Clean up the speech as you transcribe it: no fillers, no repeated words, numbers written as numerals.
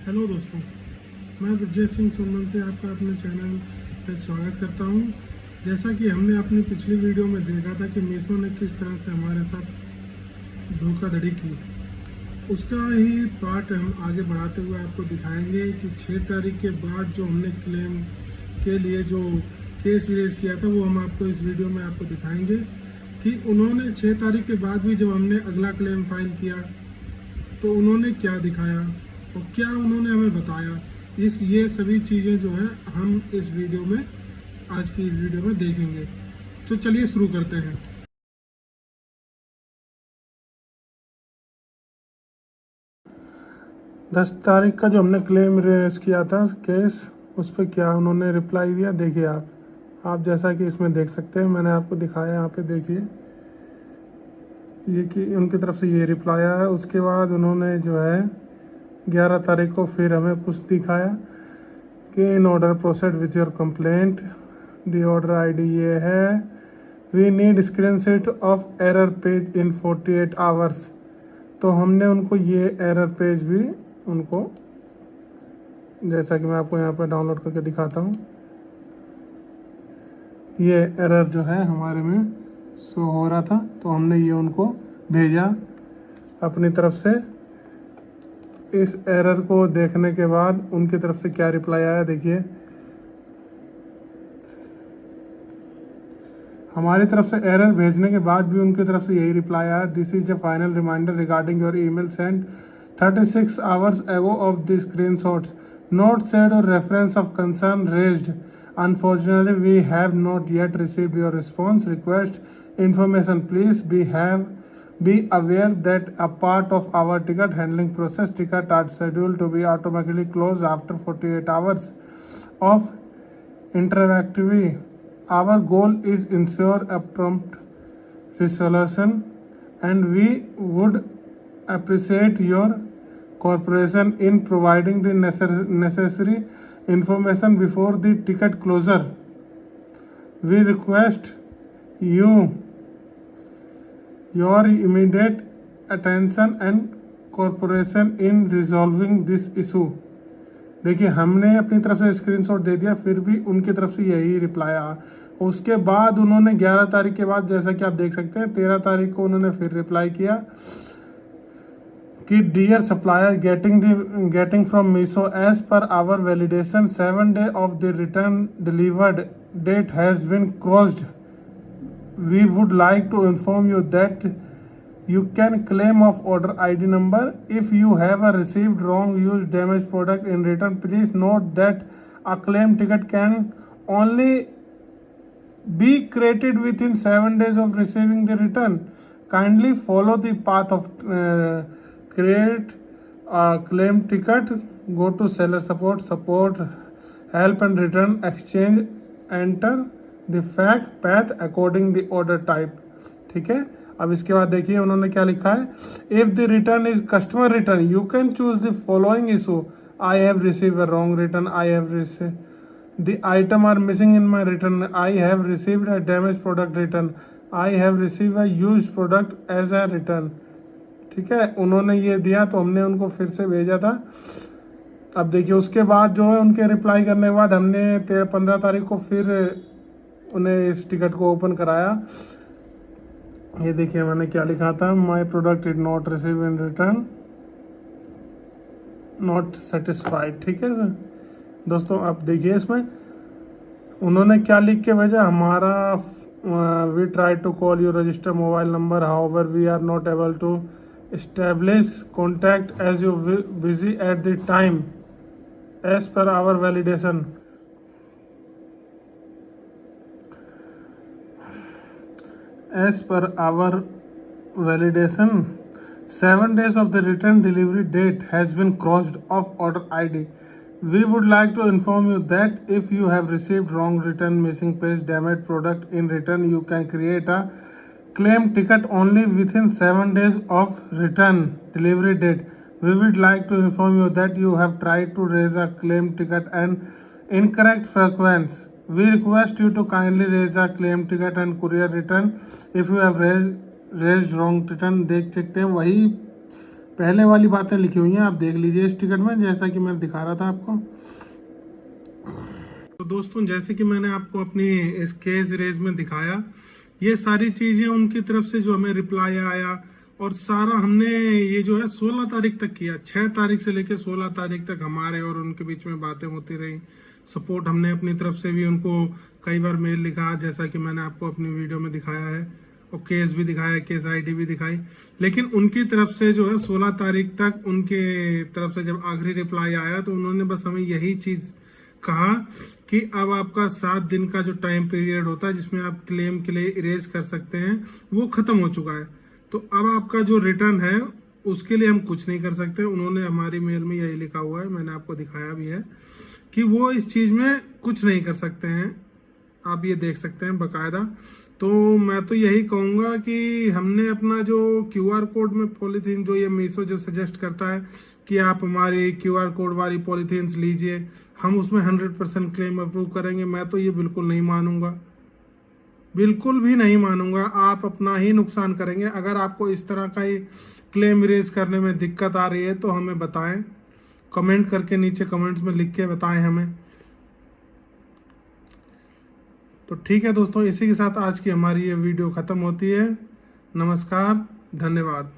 Hello दोस्तों, मैं ब्रजेश सिंह सुमन से आपका अपने चैनल पर स्वागत करता हूं। जैसा कि हमने अपनी पिछली वीडियो में देखा था कि मीशो ने किस तरह से हमारे साथ धोखाधड़ी की, उसका ही पार्ट हम आगे बढ़ाते हुए आपको दिखाएंगे कि 6 तारीख के बाद जो हमने क्लेम के लिए जो केस रेज किया था वो हम आपको इस वीडियो में आपको दिखाएंगे कि उन्होंने 6 तारीख के बाद भी जब हमने अगला क्लेम फाइल किया तो उन्होंने क्या दिखाया और क्या उन्होंने हमें बताया। ये सभी चीज़ें जो है हम इस वीडियो में आज की इस वीडियो में देखेंगे। तो चलिए शुरू करते हैं। दस तारीख का जो हमने क्लेम रेज किया था केस, उस पर क्या उन्होंने रिप्लाई दिया देखिए आप जैसा कि इसमें देख सकते हैं, मैंने आपको दिखाया यहाँ पे देखिए ये कि उनकी तरफ से ये रिप्लाई आया। उसके बाद उन्होंने जो है 11 तारीख को फिर हमें कुछ दिखाया कि in order proceed with your complaint, the order ID ये है, we need screenshot of error page in 48 hours. तो हमने उनको ये एरर पेज भी उनको, जैसा कि मैं आपको यहाँ पर डाउनलोड करके दिखाता हूँ, ये एरर जो है हमारे में शो हो रहा था तो हमने ये उनको भेजा अपनी तरफ से। इस एरर को देखने के बाद उनकी तरफ से क्या रिप्लाई आया देखिए। हमारी तरफ से एरर भेजने के बाद भी उनकी तरफ से यही रिप्लाई आया, this is a final reminder regarding your email send 36 hours ago of the screenshots note said और reference of concern raised, unfortunately we have not yet received your response request information, please be aware that a part of our ticket handling process, ticket are scheduled to be automatically closed after 48 hours of interactivity. Our goal is ensure a prompt resolution and we would appreciate your cooperation in providing the necessary information before the ticket closure. We request your immediate attention and cooperation in resolving this issue. देखिए हमने अपनी तरफ से screenshot दे दिया, फिर भी उनकी तरफ से यही रिप्लाई आया। उसके बाद उन्होंने 11 तारीख के बाद, जैसा कि आप देख सकते हैं, 13 तारीख को उन्होंने फिर रिप्लाई किया कि dear supplier getting from Meesho as per our validation 7 day of the return delivered date has been crossed. We would like to inform you that you can claim of order ID number if you have received wrong used damaged product in return. Please note that a claim ticket can only be created within 7 days of receiving the return. Kindly follow the path of create a claim ticket. Go to seller support help and return exchange, enter the fact path according the order type. ठीक है, अब इसके बाद देखिए उन्होंने क्या लिखा है, if the return is customer return you can choose the following issue, I have receive a wrong return, I have receive the item are missing in my return, I have received a damage product return, I have receive a use product as a return. ठीक है, उन्होंने ये दिया तो हमने उनको फिर से भेजा था। अब देखिए उसके बाद जो है उनके रिप्लाई करने के बाद हमने 15 तारीख को फिर उन्हें इस टिकट को ओपन कराया। ये देखिए मैंने क्या लिखा था, my product is not receive in return, not satisfied. ठीक है सर दोस्तों, आप देखिए इसमें उन्होंने क्या लिख के भेजा, हमारा we try to call you register mobile number, however we are not able to establish contact as you busy at the time as per our validation. As per our validation, 7 days of the return delivery date has been crossed off order ID. We would like to inform you that if you have received wrong return, missing page, damaged product in return, you can create a claim ticket only within 7 days of return delivery date. We would like to inform you that you have tried to raise a claim ticket and incorrect frequency. We request you to kindly raise a claim ticket and courier return if you have raised wrong return। देख सकते हैं वही पहले वाली बातें लिखी हुई हैं, आप देख लीजिए इस टिकट में, जैसा कि मैं दिखा रहा था आपको। तो दोस्तों जैसे कि मैंने आपको अपनी इस केस रेज में दिखाया, ये सारी चीजें उनकी तरफ से जो हमें रिप्लाई आया, और सारा हमने ये जो है 16 तारीख तक किया। 6 तारीख से लेकर 16 तारीख तक हमारे और उनके बीच में बातें होती रही। सपोर्ट हमने अपनी तरफ से भी उनको कई बार मेल लिखा, जैसा कि मैंने आपको अपनी वीडियो में दिखाया है, और केस भी दिखाया, केस आईडी भी दिखाई। लेकिन उनकी तरफ से जो है 16 तारीख तक उनके तरफ से जब आखिरी रिप्लाई आया, तो उन्होंने बस हमें यही चीज कहा कि अब आपका 7 दिन का जो टाइम पीरियड होता है जिसमें आप क्लेम के लिए इरेज कर सकते हैं, वो खत्म हो चुका है। तो अब आपका जो रिटर्न है उसके लिए हम कुछ नहीं कर सकते। उन्होंने हमारी मेल में यही लिखा हुआ है, मैंने आपको दिखाया भी है कि वो इस चीज में कुछ नहीं कर सकते हैं। आप ये देख सकते हैं बकायदा। तो मैं तो यही कहूंगा कि हमने अपना जो QR कोड में पॉलीथीन, जो ये मीशो जो सजेस्ट करता है कि आप हमारी QR कोड वाली पॉलीथीन्स लीजिए, हम उसमें 100% क्लेम अप्रूव करेंगे, मैं तो ये बिल्कुल नहीं मानूंगा, बिल्कुल भी नहीं मानूंगा। आप अपना ही नुकसान करेंगे। अगर आपको इस तरह का ही क्लेम रेज करने में दिक्कत आ रही है तो हमें बताएं, कमेंट करके नीचे कमेंट्स में लिख के बताएं हमें। तो ठीक है दोस्तों, इसी के साथ आज की हमारी ये वीडियो ख़त्म होती है। नमस्कार, धन्यवाद।